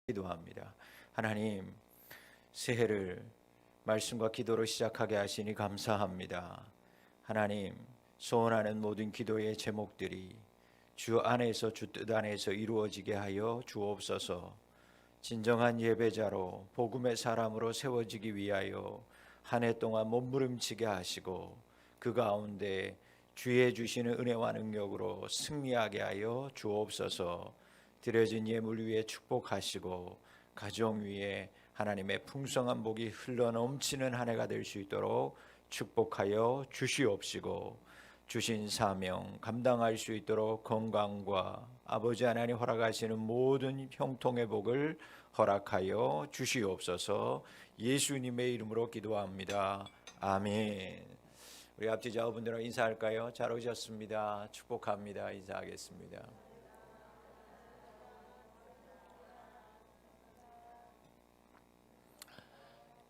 기도합니다. 하나님, 새해를 말씀과 기도로 시작하게 하시니 감사합니다. 하나님, 소원하는 모든 기도의 제목들이 주 안에서, 주 뜻 안에서 이루어지게 하여 주옵소서. 진정한 예배자로 복음의 사람으로 세워지기 위하여 한 해 동안 몸부림치게 하시고 그 가운데 주의 주시는 은혜와 능력으로 승리하게 하여 주옵소서. 드려진 예물 위에 축복하시고 가정 위에 하나님의 풍성한 복이 흘러넘치는 한 해가 될 수 있도록 축복하여 주시옵시고, 주신 사명 감당할 수 있도록 건강과 아버지 하나님 허락하시는 모든 형통의 복을 허락하여 주시옵소서. 예수님의 이름으로 기도합니다. 아멘. 우리 앞뒤 자분들은 인사할까요? 잘 오셨습니다. 축복합니다. 인사하겠습니다.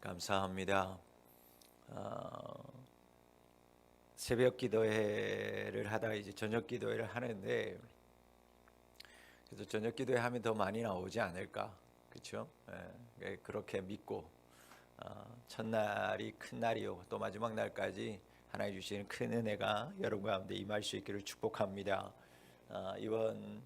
감사합니다. 새벽 기도회를 하다가 이제 저녁 기도회를 하는데, 그래서 저녁 기도회 하면 더 많이 나오지 않을까, 그렇죠? 그렇게 믿고 첫날이 큰 날이요, 또 마지막 날까지 하나님 주시는 큰 은혜가 여러분 가운데 임할 수 있기를 축복합니다. 이번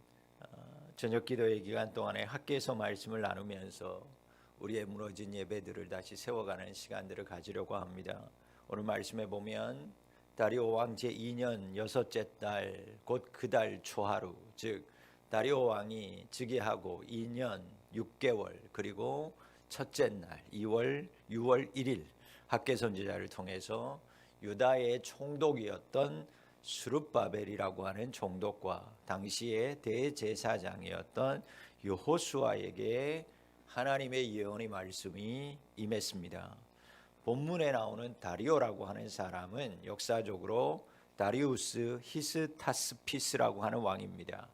저녁 기도회 기간 동안에 학교에서 말씀을 나누면서 우리의 무너진 예배들을 다시 세워가는 시간들을 가지려고 합니다. 오늘 말씀에 보면 다리오 왕 제2년 여섯째 달 곧 그 달 초하루, 즉 다리오 왕이 즉위하고 2년 6개월 그리고 첫째 날 6월 1일 학개 선지자를 통해서 유다의 총독이었던 스룹바벨이라고 하는 총독과 당시의 대제사장이었던 여호수아에게 하나님의 예언의 말씀이 임했습니다. 본문에 나오는 다리오라고 하는 사람은 역사적으로 다리우스 히스타스피스라고 하는 왕입니다.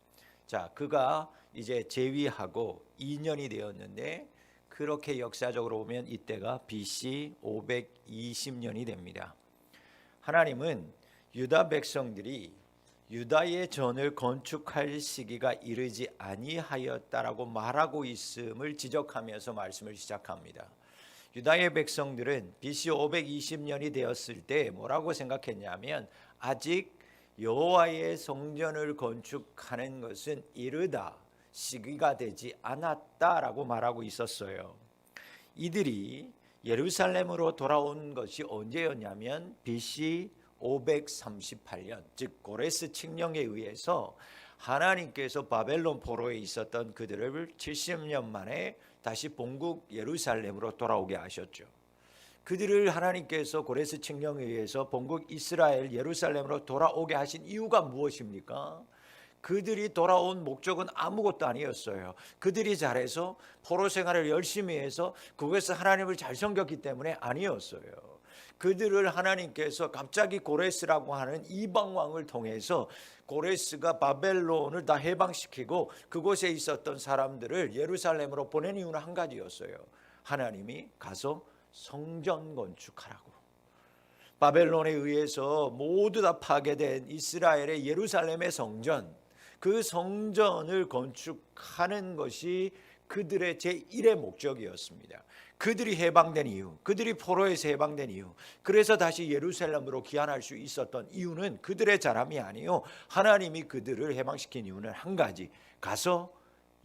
자, 그가 이제 재위하고 2년이 되었는데, 그렇게 역사적으로 보면 이때가 BC 520년이 됩니다. 하나님은 유다 백성들이 유다의 전을 건축할 시기가 이르지 아니하였다라고 말하고 있음을 지적하면서 말씀을 시작합니다. 유다의 백성들은 BC 520년이 되었을 때 뭐라고 생각했냐면, 아직 여호와의 성전을 건축하는 것은 이르다, 시기가 되지 않았다라고 말하고 있었어요. 이들이 예루살렘으로 돌아온 것이 언제였냐면 BC 538년, 즉 고레스 칙령에 의해서 하나님께서 바벨론 포로에 있었던 그들을 70년 만에 다시 본국 예루살렘으로 돌아오게 하셨죠. 그들을 하나님께서 고레스 칙령에 의해서 본국 이스라엘 예루살렘으로 돌아오게 하신 이유가 무엇입니까? 그들이 돌아온 목적은 아무것도 아니었어요. 그들이 잘해서 포로 생활을 열심히 해서 그곳에서 하나님을 잘 섬겼기 때문에 아니었어요. 그들을 하나님께서 갑자기 고레스라고 하는 이방 왕을 통해서 고레스가 바벨론을 다 해방시키고 그곳에 있었던 사람들을 예루살렘으로 보낸 이유는 한 가지였어요. 하나님이 가서 성전 건축하라고. 바벨론에 의해서 모두 다 파괴된 이스라엘의 예루살렘의 성전, 그 성전을 건축하는 것이 그들의 제1의 목적이었습니다. 그들이 해방된 이유, 그들이 포로에서 해방된 이유, 그래서 다시 예루살렘으로 귀환할 수 있었던 이유는 그들의 잘함이 아니요, 하나님이 그들을 해방시킨 이유는 한 가지, 가서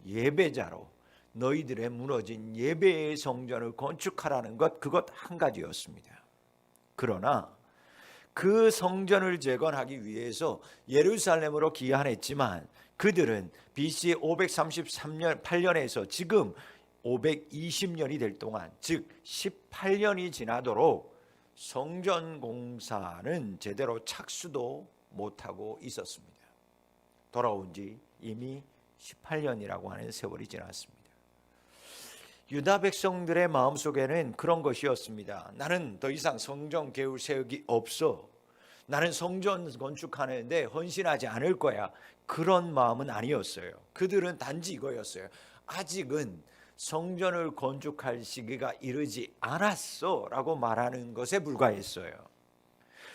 예배자로 너희들의 무너진 예배의 성전을 건축하라는 것, 그것 한 가지였습니다. 그러나 그 성전을 재건하기 위해서 예루살렘으로 귀환했지만 그들은 BC 533년 8년에서 지금 520년이 될 동안, 즉 18년이 지나도록 성전 공사는 제대로 착수도 못하고 있었습니다. 돌아온 지 이미 18년이라고 하는 세월이 지났습니다. 유다 백성들의 마음속에는 그런 것이었습니다. 나는 더 이상 성전 계율 세우기 없어. 나는 성전 건축하는데 헌신하지 않을 거야. 그런 마음은 아니었어요. 그들은 단지 이거였어요. 아직은 성전을 건축할 시기가 이르지 않았어 라고 말하는 것에 불과했어요.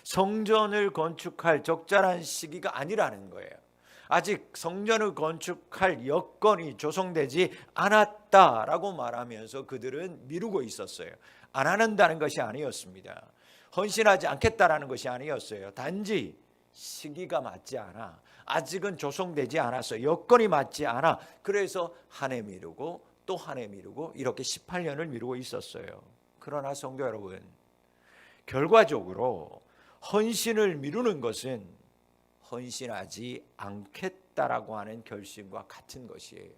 성전을 건축할 적절한 시기가 아니라는 거예요. 아직 성전을 건축할 여건이 조성되지 않았다라고 말하면서 그들은 미루고 있었어요. 안 한다는 것이 아니었습니다. 헌신하지 않겠다라는 것이 아니었어요. 단지 시기가 맞지 않아, 아직은 조성되지 않았어요. 여건이 맞지 않아. 그래서 한 해 미루고 또 한 해 미루고 이렇게 18년을 미루고 있었어요. 그러나 성도 여러분, 결과적으로 헌신을 미루는 것은 헌신하지 않겠다라고 하는 결심과 같은 것이에요.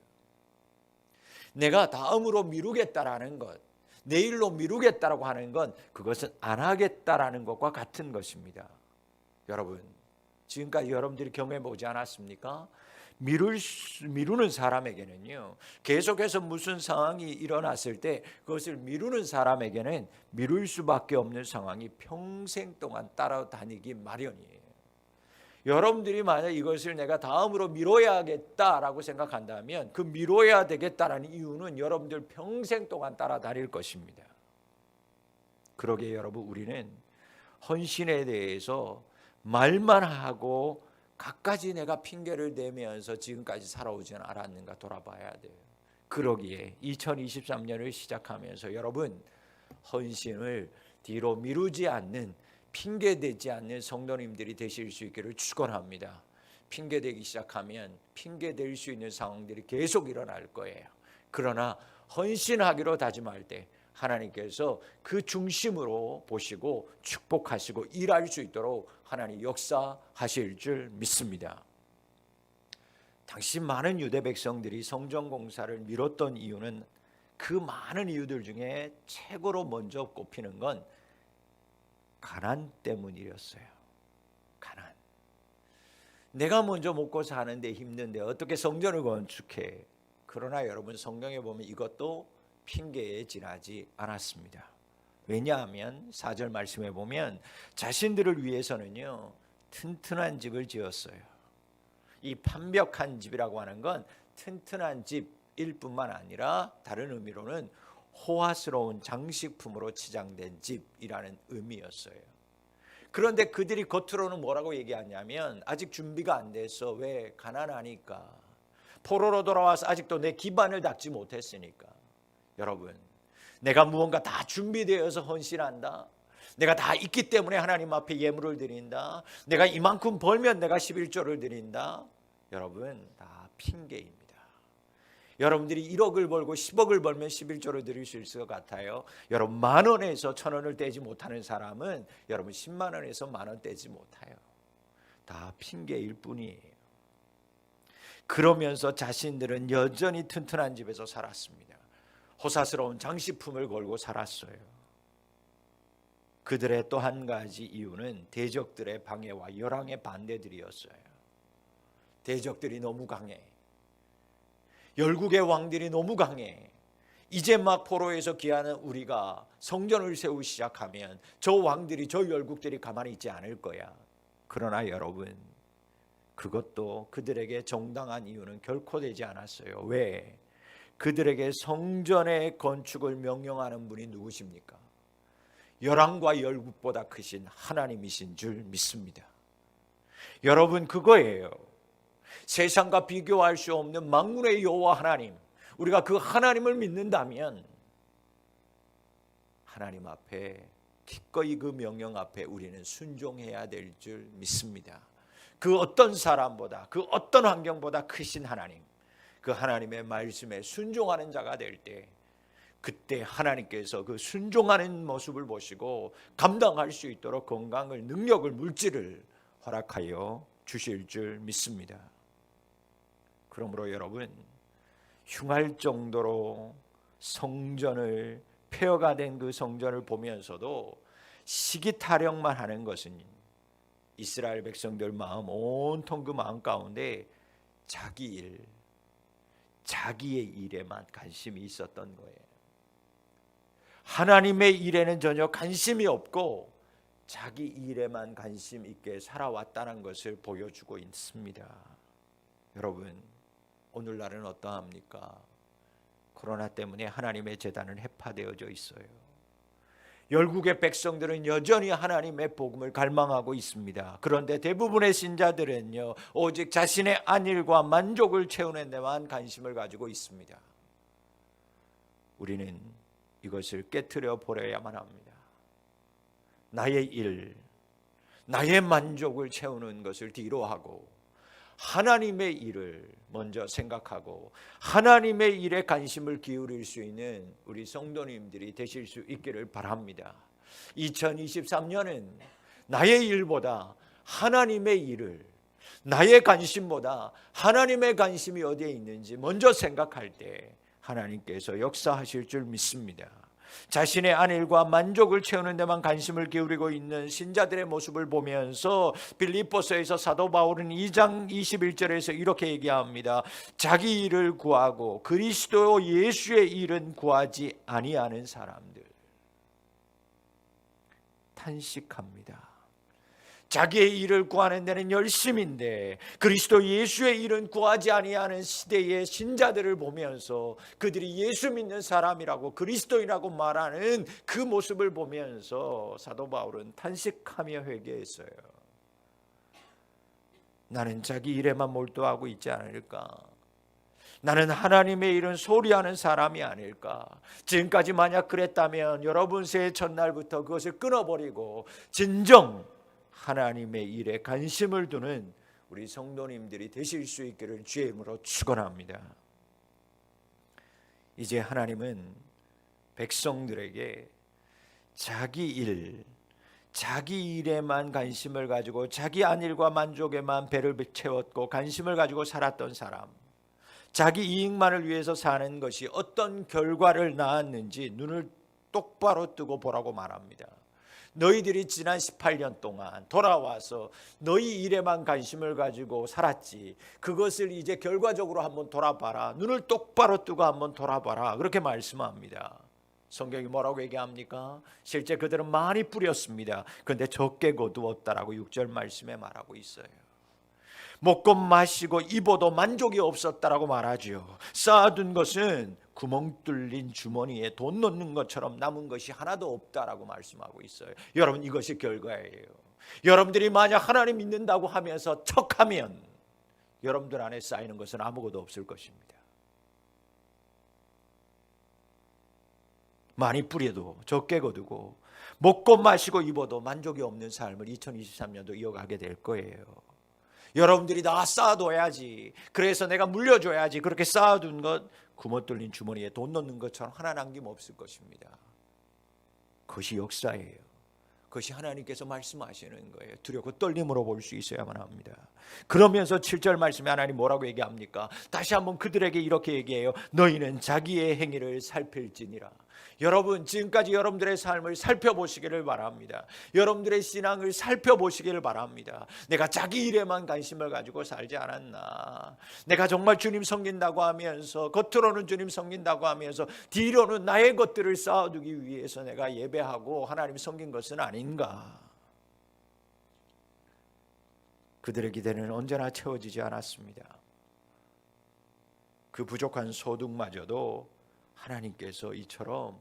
내가 다음으로 미루겠다라는 것, 내일로 미루겠다라고 하는 건 그것은 안 하겠다라는 것과 같은 것입니다. 여러분, 지금까지 여러분들이 경험해 보지 않았습니까? 미루는 사람에게는요, 계속해서 무슨 상황이 일어났을 때 그것을 미루는 사람에게는 미룰 수밖에 없는 상황이 평생 동안 따라다니기 마련이에요. 여러분들이 만약 이것을 내가 다음으로 미뤄야겠다라고 생각한다면 그 미뤄야 되겠다라는 이유는 여러분들 평생 동안 따라다닐 것입니다. 그러기에 여러분, 우리는 헌신에 대해서 말만 하고 갖가지 내가 핑계를 대면서 지금까지 살아오지는 않았는가 돌아봐야 돼요. 그러기에 2023년을 시작하면서 여러분, 헌신을 뒤로 미루지 않는, 핑계대지 않는 성도님들이 되실 수 있기를 축원합니다. 핑계대기 시작하면 핑계댈 수 있는 상황들이 계속 일어날 거예요. 그러나 헌신하기로 다짐할 때 하나님께서 그 중심으로 보시고 축복하시고 일할 수 있도록 하나님 역사하실 줄 믿습니다. 당시 많은 유대 백성들이 성전 공사를 미뤘던 이유는, 그 많은 이유들 중에 최고로 먼저 꼽히는 건 가난 때문이었어요. 가난. 내가 먼저 먹고 사는데 힘든데 어떻게 성전을 건축해? 그러나 여러분, 성경에 보면 이것도 핑계에 지나지 않았습니다. 왜냐하면 4절 말씀에 보면 자신들을 위해서는요, 튼튼한 집을 지었어요. 이 판벽한 집이라고 하는 건 튼튼한 집일 뿐만 아니라 다른 의미로는 호화스러운 장식품으로 치장된 집이라는 의미였어요. 그런데 그들이 겉으로는 뭐라고 얘기하냐면 아직 준비가 안 돼서, 왜? 가난하니까, 포로로 돌아와서 아직도 내 기반을 닦지 못했으니까. 여러분, 내가 무언가 다 준비되어서 헌신한다, 내가 다 있기 때문에 하나님 앞에 예물을 드린다, 내가 이만큼 벌면 내가 11조를 드린다, 여러분, 다 핑계입니다. 여러분들이 1억을 벌고 10억을 벌면 11조를 드릴 수 있을 것 같아요? 여러분, 만 원에서 천 원을 떼지 못하는 사람은 여러분 10만 원에서 만 원 떼지 못해요. 다 핑계일 뿐이에요. 그러면서 자신들은 여전히 튼튼한 집에서 살았습니다. 호사스러운 장식품을 걸고 살았어요. 그들의 또 한 가지 이유는 대적들의 방해와 열왕의 반대들이었어요. 대적들이 너무 강해. 열국의 왕들이 너무 강해. 이제 막 포로에서 귀하는 우리가 성전을 세우기 시작하면 저 왕들이, 저 열국들이 가만히 있지 않을 거야. 그러나 여러분, 그것도 그들에게 정당한 이유는 결코 되지 않았어요. 왜? 그들에게 성전의 건축을 명령하는 분이 누구십니까? 열왕과 열국보다 크신 하나님이신 줄 믿습니다. 여러분, 그거예요. 세상과 비교할 수 없는 만군의 여호와 하나님, 우리가 그 하나님을 믿는다면 하나님 앞에 기꺼이 그 명령 앞에 우리는 순종해야 될 줄 믿습니다. 그 어떤 사람보다, 그 어떤 환경보다 크신 하나님, 그 하나님의 말씀에 순종하는 자가 될 때, 그때 하나님께서 그 순종하는 모습을 보시고 감당할 수 있도록 건강을, 능력을, 물질을 허락하여 주실 줄 믿습니다. 그러므로 여러분, 흉할 정도로 성전을, 폐허가 된 그 성전을 보면서도 시기타령만 하는 것은 이스라엘 백성들 마음, 온통 그 마음 가운데 자기 일, 자기의 일에만 관심이 있었던 거예요. 하나님의 일에는 전혀 관심이 없고 자기 일에만 관심 있게 살아왔다는 것을 보여주고 있습니다. 여러분, 오늘날은 어떠합니까? 코로나 때문에 하나님의 제단은 해파되어져 있어요. 열국의 백성들은 여전히 하나님의 복음을 갈망하고 있습니다. 그런데 대부분의 신자들은요, 오직 자신의 안일과 만족을 채우는 데만 관심을 가지고 있습니다. 우리는 이것을 깨트려 버려야만 합니다. 나의 일, 나의 만족을 채우는 것을 뒤로 하고 하나님의 일을 먼저 생각하고 하나님의 일에 관심을 기울일 수 있는 우리 성도님들이 되실 수 있기를 바랍니다. 2023년은 나의 일보다 하나님의 일을, 나의 관심보다 하나님의 관심이 어디에 있는지 먼저 생각할 때 하나님께서 역사하실 줄 믿습니다. 자신의 안일과 만족을 채우는 데만 관심을 기울이고 있는 신자들의 모습을 보면서 빌립보서에서 사도 바울은 2장 21절에서 이렇게 얘기합니다. 자기 일을 구하고 그리스도 예수의 일은 구하지 아니하는 사람들. 탄식합니다. 자기의 일을 구하는 데는 열심인데 그리스도 예수의 일은 구하지 아니하는 시대의 신자들을 보면서 그들이 예수 믿는 사람이라고 그리스도인이라고 말하는 그 모습을 보면서 사도 바울은 탄식하며 회개했어요. 나는 자기 일에만 몰두하고 있지 않을까? 나는 하나님의 일은 소리하는 사람이 아닐까? 지금까지 만약 그랬다면 여러분 새해 첫날부터 그것을 끊어버리고 진정 하나님의 일에 관심을 두는 우리 성도님들이 되실 수 있기를 주의 이름으로 축원합니다. 이제 하나님은 백성들에게 자기 일, 자기 일에만 관심을 가지고 자기 안일과 만족에만 배를 채웠고 관심을 가지고 살았던 사람, 자기 이익만을 위해서 사는 것이 어떤 결과를 낳았는지 눈을 똑바로 뜨고 보라고 말합니다. 너희들이 지난 18년 동안 돌아와서 너희 일에만 관심을 가지고 살았지, 그것을 이제 결과적으로 한번 돌아봐라. 눈을 똑바로 뜨고 한번 돌아봐라. 그렇게 말씀합니다. 성경이 뭐라고 얘기합니까? 실제 그들은 많이 뿌렸습니다. 그런데 적게 거두었다라고 6절 말씀에 말하고 있어요. 먹고 마시고 입어도 만족이 없었다라고 말하죠. 쌓아둔 것은 구멍 뚫린 주머니에 돈 넣는 것처럼 남은 것이 하나도 없다라고 말씀하고 있어요. 여러분, 이것이 결과예요. 여러분들이 만약 하나님 믿는다고 하면서 척하면 여러분들 안에 쌓이는 것은 아무것도 없을 것입니다. 많이 뿌려도 적게 거두고 먹고 마시고 입어도 만족이 없는 삶을 2023년도 이어가게 될 거예요. 여러분들이 다 쌓아둬야지, 그래서 내가 물려줘야지, 그렇게 쌓아둔 것 구멍 뚫린 주머니에 돈 넣는 것처럼 하나 남김없을 것입니다. 그것이 역사예요. 그것이 하나님께서 말씀하시는 거예요. 두렵고 떨림으로 볼 수 있어야만 합니다. 그러면서 7절 말씀에 하나님 뭐라고 얘기합니까? 다시 한번 그들에게 이렇게 얘기해요. 너희는 자기의 행위를 살필지니라. 여러분, 지금까지 여러분들의 삶을 살펴보시기를 바랍니다. 여러분들의 신앙을 살펴보시기를 바랍니다. 내가 자기 일에만 관심을 가지고 살지 않았나? 내가 정말 주님 섬긴다고 하면서, 겉으로는 주님 섬긴다고 하면서 뒤로는 나의 것들을 쌓아두기 위해서 내가 예배하고 하나님 섬긴 것은 아닌가? 그들의 기대는 언제나 채워지지 않았습니다. 그 부족한 소득마저도 하나님께서 이처럼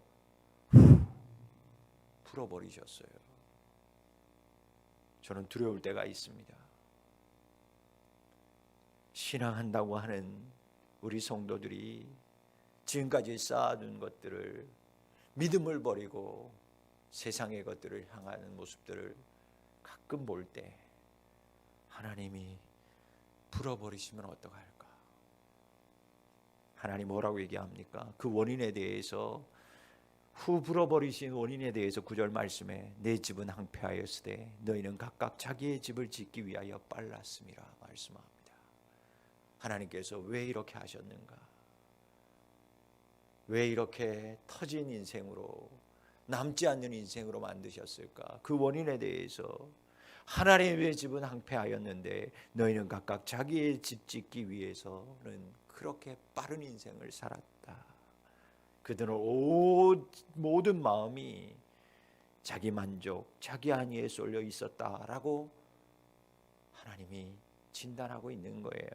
풀어버리셨어요. 저는 두려울 때가 있습니다. 신앙한다고 하는 우리 성도들이 지금까지 쌓아둔 것들을, 믿음을 버리고 세상의 것들을 향하는 모습들을 가끔 볼 때 하나님이 풀어버리시면 어떡할까? 하나님 뭐라고 얘기합니까? 그 원인에 대해서, 후 불어버리신 원인에 대해서 9절 말씀에 내 집은 황폐하였으되 너희는 각각 자기의 집을 짓기 위하여 빨랐음이라 말씀합니다. 하나님께서 왜 이렇게 하셨는가? 왜 이렇게 터진 인생으로, 남지 않는 인생으로 만드셨을까? 그 원인에 대해서 하나님의 집은 황폐하였는데 너희는 각각 자기의 집 짓기 위해서는 그렇게 빠른 인생을 살았다. 그들은 모든 마음이 자기 만족, 자기 안위에 쏠려 있었다라고 하나님이 진단하고 있는 거예요.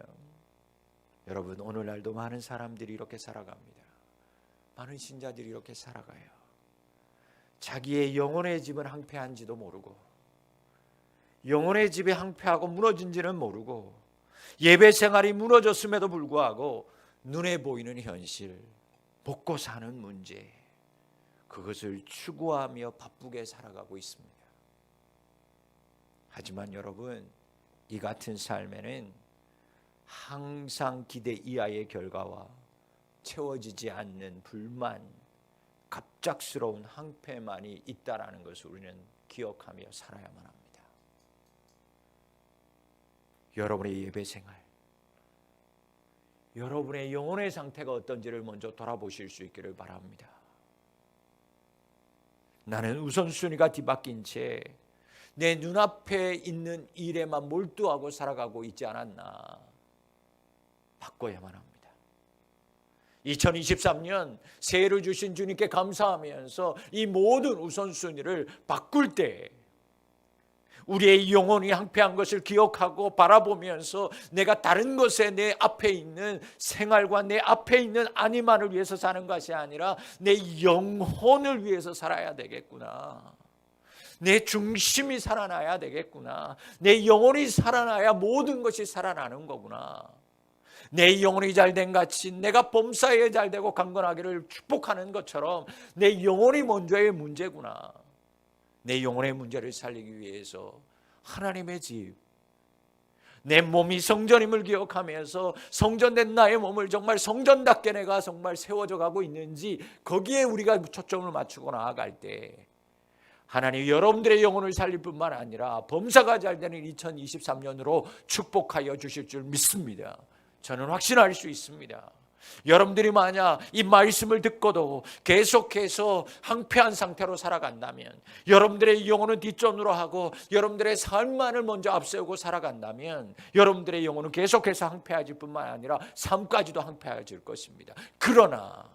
여러분, 오늘날도 많은 사람들이 이렇게 살아갑니다. 많은 신자들이 이렇게 살아가요. 자기의 영혼의 집은 항폐한지도 모르고, 영혼의 집이 항폐하고 무너진지는 모르고, 예배 생활이 무너졌음에도 불구하고 눈에 보이는 현실, 먹고 사는 문제, 그것을 추구하며 바쁘게 살아가고 있습니다. 하지만 여러분, 이 같은 삶에는 항상 기대 이하의 결과와 채워지지 않는 불만, 갑작스러운 항폐만이 있다라는 것을 우리는 기억하며 살아야만 합니다. 여러분의 예배 생활, 여러분의 영혼의 상태가 어떤지를 먼저 돌아보실 수 있기를 바랍니다. 나는 우선순위가 뒤바뀐 채 내 눈앞에 있는 일에만 몰두하고 살아가고 있지 않았나. 바꿔야만 합니다. 2023년 새해를 주신 주님께 감사하면서 이 모든 우선순위를 바꿀 때 우리의 영혼이 항폐한 것을 기억하고 바라보면서 내가 다른 것에 내 앞에 있는 생활과 내 앞에 있는 안위만을 위해서 사는 것이 아니라 내 영혼을 위해서 살아야 되겠구나. 내 중심이 살아나야 되겠구나. 내 영혼이 살아나야 모든 것이 살아나는 거구나. 내 영혼이 잘된 같이 내가 범사에 잘되고 강건하기를 축복하는 것처럼 내 영혼이 먼저의 문제구나. 내 영혼의 문제를 살리기 위해서 하나님의 집, 내 몸이 성전임을 기억하면서 성전된 나의 몸을 정말 성전답게 내가 정말 세워져 가고 있는지 거기에 우리가 초점을 맞추고 나아갈 때 하나님 여러분들의 영혼을 살릴 뿐만 아니라 범사가 잘되는 2023년으로 축복하여 주실 줄 믿습니다. 저는 확신할 수 있습니다. 여러분들이 만약 이 말씀을 듣고도 계속해서 항폐한 상태로 살아간다면, 여러분들의 영혼은 뒷전으로 하고 여러분들의 삶만을 먼저 앞세우고 살아간다면 여러분들의 영혼은 계속해서 항폐해질 뿐만 아니라 삶까지도 항폐해질 것입니다. 그러나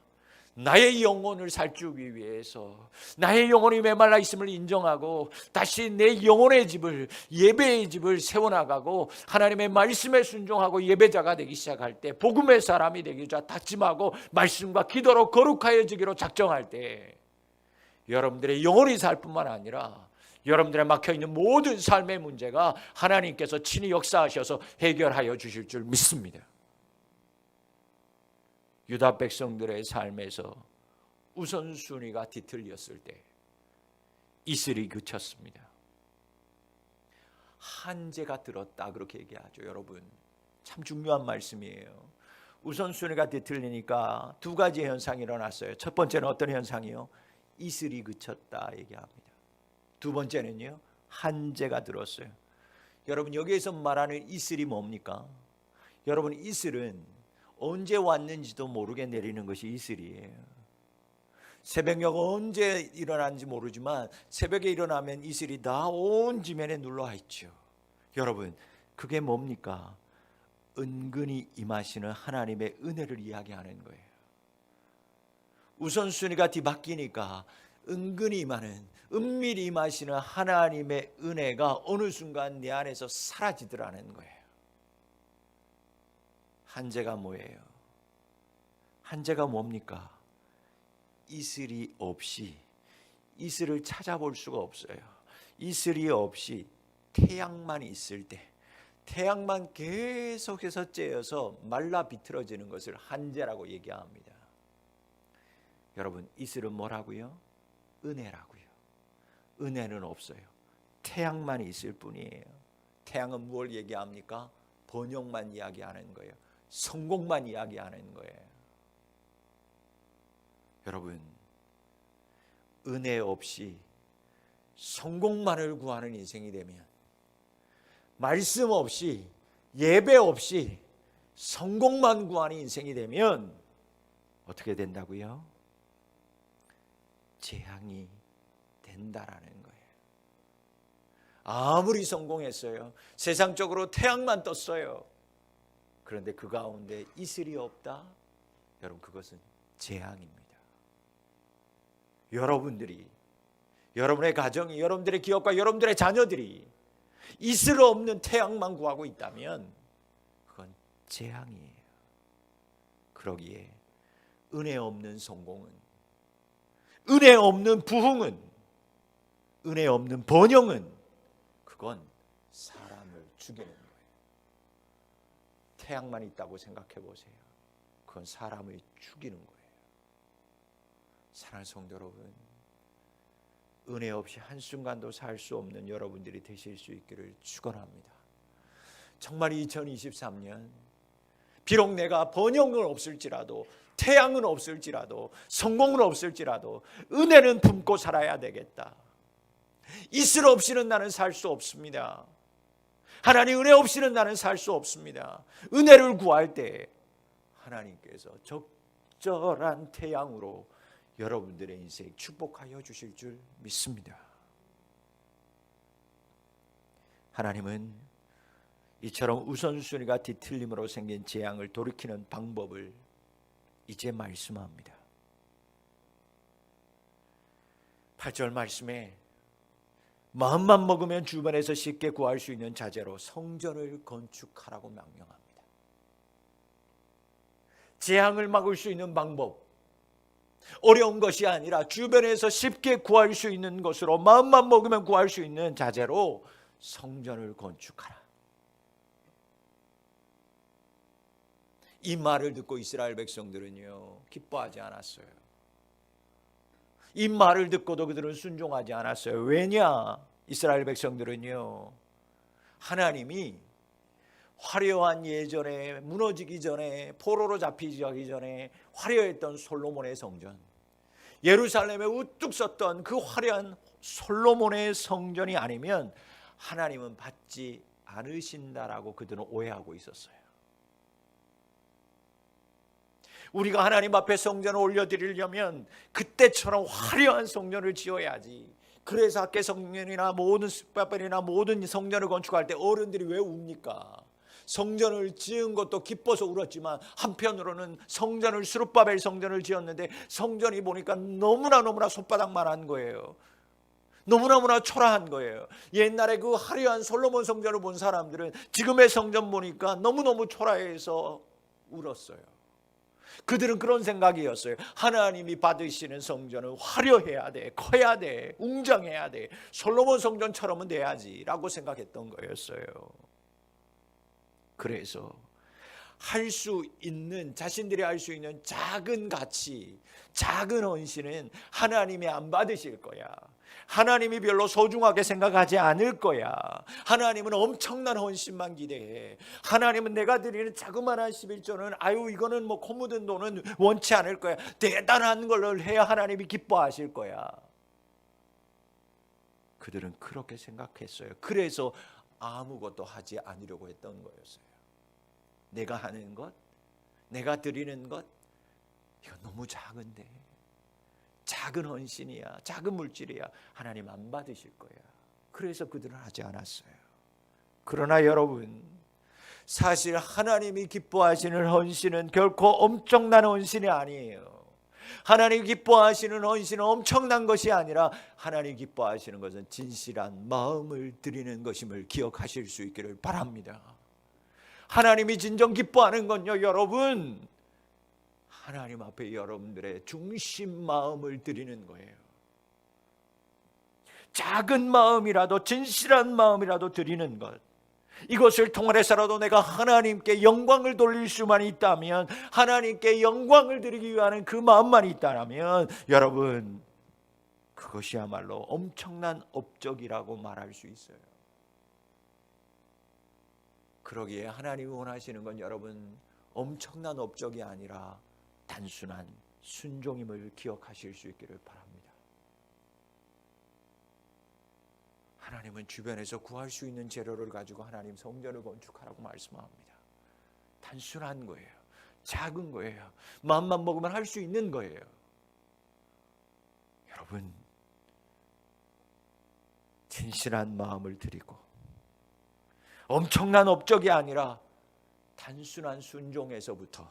나의 영혼을 살주기 위해서 나의 영혼이 메말라 있음을 인정하고 다시 내 영혼의 집을, 예배의 집을 세워나가고 하나님의 말씀에 순종하고 예배자가 되기 시작할 때, 복음의 사람이 되기 위해 다짐하고 말씀과 기도로 거룩하여지기로 작정할 때 여러분들의 영혼이 살 뿐만 아니라 여러분들의 막혀있는 모든 삶의 문제가 하나님께서 친히 역사하셔서 해결하여 주실 줄 믿습니다. 유다 백성들의 삶에서 우선순위가 뒤틀렸을 때 이슬이 그쳤습니다. 한재가 들었다 그렇게 얘기하죠. 여러분 참 중요한 말씀이에요. 우선순위가 뒤틀리니까 두 가지 현상이 일어났어요. 첫 번째는 어떤 현상이요? 이슬이 그쳤다 얘기합니다. 두 번째는요, 한재가 들었어요. 여러분 여기에서 말하는 이슬이 뭡니까? 여러분 이슬은 언제 왔는지도 모르게 내리는 것이 이슬이에요. 새벽녘 언제 일어났는지 모르지만 새벽에 일어나면 이슬이 다 온 지면에 눌러와 있죠. 여러분 그게 뭡니까? 은근히 임하시는 하나님의 은혜를 이야기하는 거예요. 우선순위가 뒤바뀌니까 은근히 임하는, 은밀히 임하시는 하나님의 은혜가 어느 순간 내 안에서 사라지더라는 거예요. 한재가 뭐예요? 한재가 뭡니까? 이슬이 없이, 이슬을 찾아볼 수가 없어요. 이슬이 없이 태양만 있을 때, 태양만 계속해서 쬐어서 말라 비틀어지는 것을 한재라고 얘기합니다. 여러분 이슬은 뭐라고요? 은혜라고요. 은혜는 없어요. 태양만 있을 뿐이에요. 태양은 무엇을 얘기합니까? 번영만 이야기하는 거예요. 성공만 이야기하는 거예요. 여러분 은혜 없이 성공만을 구하는 인생이 되면, 말씀 없이 예배 없이 성공만 구하는 인생이 되면 어떻게 된다고요? 재앙이 된다라는 거예요. 아무리 성공했어요, 세상적으로 태양만 떴어요, 그런데 그 가운데 이슬이 없다? 여러분 그것은 재앙입니다. 여러분들이, 여러분의 가정이, 여러분들의 기업과 여러분들의 자녀들이 이슬 없는 태양만 구하고 있다면 그건 재앙이에요. 그러기에 은혜 없는 성공은, 은혜 없는 부흥은, 은혜 없는 번영은 그건 사람을 죽이는 거예요. 태양만 있다고 생각해 보세요. 그건 사람을 죽이는 거예요. 사랑하는 성도 여러분, 은혜 없이 한순간도 살 수 없는 여러분들이 되실 수 있기를 축원합니다. 정말 2023년 비록 내가 번영은 없을지라도, 태양은 없을지라도, 성공은 없을지라도 은혜는 품고 살아야 되겠다. 이슬 없이는 나는 살 수 없습니다. 하나님 은혜 없이는 나는 살 수 없습니다. 은혜를 구할 때 하나님께서 적절한 태양으로 여러분들의 인생 축복하여 주실 줄 믿습니다. 하나님은 이처럼 우선순위가 뒤틀림으로 생긴 재앙을 돌이키는 방법을 이제 말씀합니다. 8절 말씀에 마음만 먹으면 주변에서 쉽게 구할 수 있는 자재로 성전을 건축하라고 명령합니다. 재앙을 막을 수 있는 방법, 어려운 것이 아니라 주변에서 쉽게 구할 수 있는 것으로, 마음만 먹으면 구할 수 있는 자재로 성전을 건축하라. 이 말을 듣고 이스라엘 백성들은요, 기뻐하지 않았어요. 이 말을 듣고도 그들은 순종하지 않았어요. 왜냐? 이스라엘 백성들은요, 하나님이 화려한, 예전에 무너지기 전에, 포로로 잡히기 전에 화려했던 솔로몬의 성전, 예루살렘에 우뚝 섰던 그 화려한 솔로몬의 성전이 아니면 하나님은 받지 않으신다라고 그들은 오해하고 있었어요. 우리가 하나님 앞에 성전을 올려드리려면 그때처럼 화려한 성전을 지어야지. 그래서 학계 성전이나 모든 숲바벨이나 모든 성전을 건축할 때 어른들이 왜 웁니까? 성전을 지은 것도 기뻐서 울었지만 한편으로는 성전을, 스룹바벨 성전을 지었는데 성전이 보니까 너무나 손바닥만한 거예요. 너무나 초라한 거예요. 옛날에 그 화려한 솔로몬 성전을 본 사람들은 지금의 성전 보니까 너무너무 초라해서 울었어요. 그들은 그런 생각이었어요. 하나님이 받으시는 성전은 화려해야 돼, 커야 돼, 웅장해야 돼, 솔로몬 성전처럼은 돼야지 라고 생각했던 거였어요. 그래서 할 수 있는, 자신들이 할 수 있는 작은 가치, 작은 헌신은 하나님이 안 받으실 거야. 하나님이 별로 소중하게 생각하지 않을 거야. 하나님은 엄청난 헌신만 기대해. 하나님은 내가 드리는 자그마한 11조는 아유 이거는 뭐 코 묻은 돈은 원치 않을 거야. 대단한 걸 해야 하나님이 기뻐하실 거야. 그들은 그렇게 생각했어요. 그래서 아무것도 하지 않으려고 했던 거였어요. 내가 하는 것, 내가 드리는 것, 이거 너무 작은데, 작은 헌신이야, 작은 물질이야, 하나님 안 받으실 거야. 그래서 그들은 하지 않았어요. 그러나 여러분, 사실 하나님이 기뻐하시는 헌신은 결코 엄청난 헌신이 아니에요. 하나님 기뻐하시는 헌신은 엄청난 것이 아니라 하나님 기뻐하시는 것은 진실한 마음을 드리는 것임을 기억하실 수 있기를 바랍니다. 하나님이 진정 기뻐하는 건요, 여러분, 하나님 앞에 여러분들의 중심 마음을 드리는 거예요. 작은 마음이라도, 진실한 마음이라도 드리는 것, 이것을 통해서라도 내가 하나님께 영광을 돌릴 수만 있다면, 하나님께 영광을 드리기 위한 그 마음만 있다면 여러분, 그것이야말로 엄청난 업적이라고 말할 수 있어요. 그러기에 하나님이 원하시는 건 여러분, 엄청난 업적이 아니라 단순한 순종임을 기억하실 수 있기를 바랍니다. 하나님은 주변에서 구할 수 있는 재료를 가지고 하나님 성전을 건축하라고 말씀합니다. 단순한 거예요. 작은 거예요. 마음만 먹으면 할 수 있는 거예요. 여러분, 진실한 마음을 드리고 엄청난 업적이 아니라 단순한 순종에서부터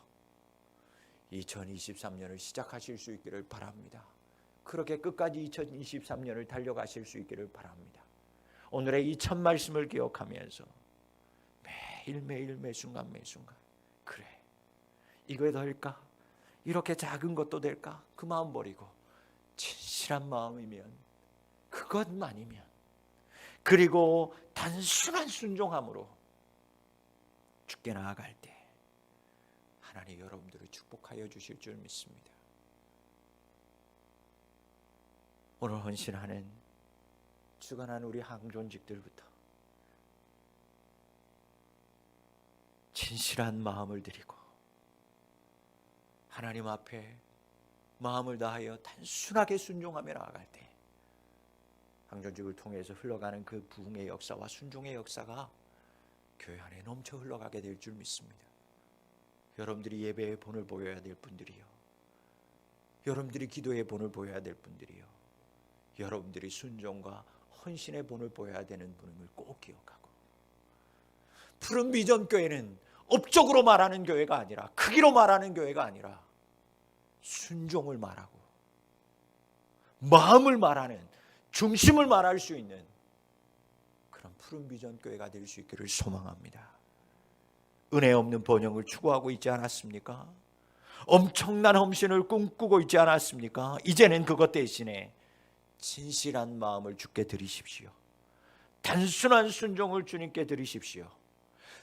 2023년을 시작하실 수 있기를 바랍니다. 그렇게 끝까지 2023년을 달려가실 수 있기를 바랍니다. 오늘의 이 첫 말씀을 기억하면서 매일매일 매순간 그래, 이거에 될까? 이렇게 작은 것도 될까? 그 마음 버리고 진실한 마음이면 그것만이면, 그리고 단순한 순종함으로 주께 나아갈 때 하나님 여러분들을 축복하여 주실 줄 믿습니다. 오늘 헌신하는 주관한 우리 항존직들부터 진실한 마음을 드리고 하나님 앞에 마음을 다하여 단순하게 순종하며 나아갈 때 항존직을 통해서 흘러가는 그 부흥의 역사와 순종의 역사가 교회 안에 넘쳐 흘러가게 될 줄 믿습니다. 여러분들이 예배의 본을 보여야 될 분들이요, 여러분들이 기도의 본을 보여야 될 분들이요, 여러분들이 순종과 헌신의 본을 보여야 되는 분임을 꼭 기억하고, 푸른 비전 교회는 업적으로 말하는 교회가 아니라, 크기로 말하는 교회가 아니라 순종을 말하고 마음을 말하는, 중심을 말할 수 있는 그런 푸른 비전 교회가 될 수 있기를 소망합니다. 은혜 없는 번영을 추구하고 있지 않았습니까? 엄청난 헌신을 꿈꾸고 있지 않았습니까? 이제는 그것 대신에 진실한 마음을 주께 드리십시오. 단순한 순종을 주님께 드리십시오.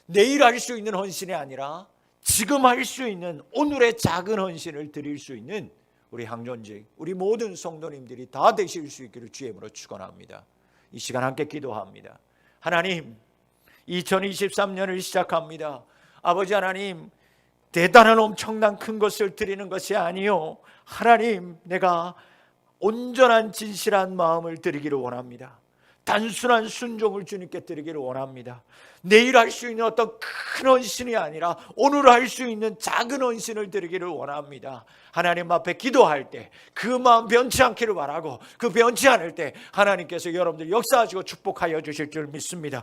내일 할 수 있는 헌신이 아니라 지금 할 수 있는 오늘의 작은 헌신을 드릴 수 있는 우리 항존직, 우리 모든 성도님들이 다 되실 수 있기를 주의 이름으로 축원합니다. 이 시간 함께 기도합니다. 하나님, 2023년을 시작합니다. 아버지 하나님, 대단한 엄청난 큰 것을 드리는 것이 아니요, 하나님, 내가 온전한 진실한 마음을 드리기를 원합니다. 단순한 순종을 주님께 드리기를 원합니다. 내일 할 수 있는 어떤 큰 헌신이 아니라 오늘 할 수 있는 작은 헌신을 드리기를 원합니다. 하나님 앞에 기도할 때 그 마음 변치 않기를 바라고, 그 변치 않을 때 하나님께서 여러분들 역사하시고 축복하여 주실 줄 믿습니다.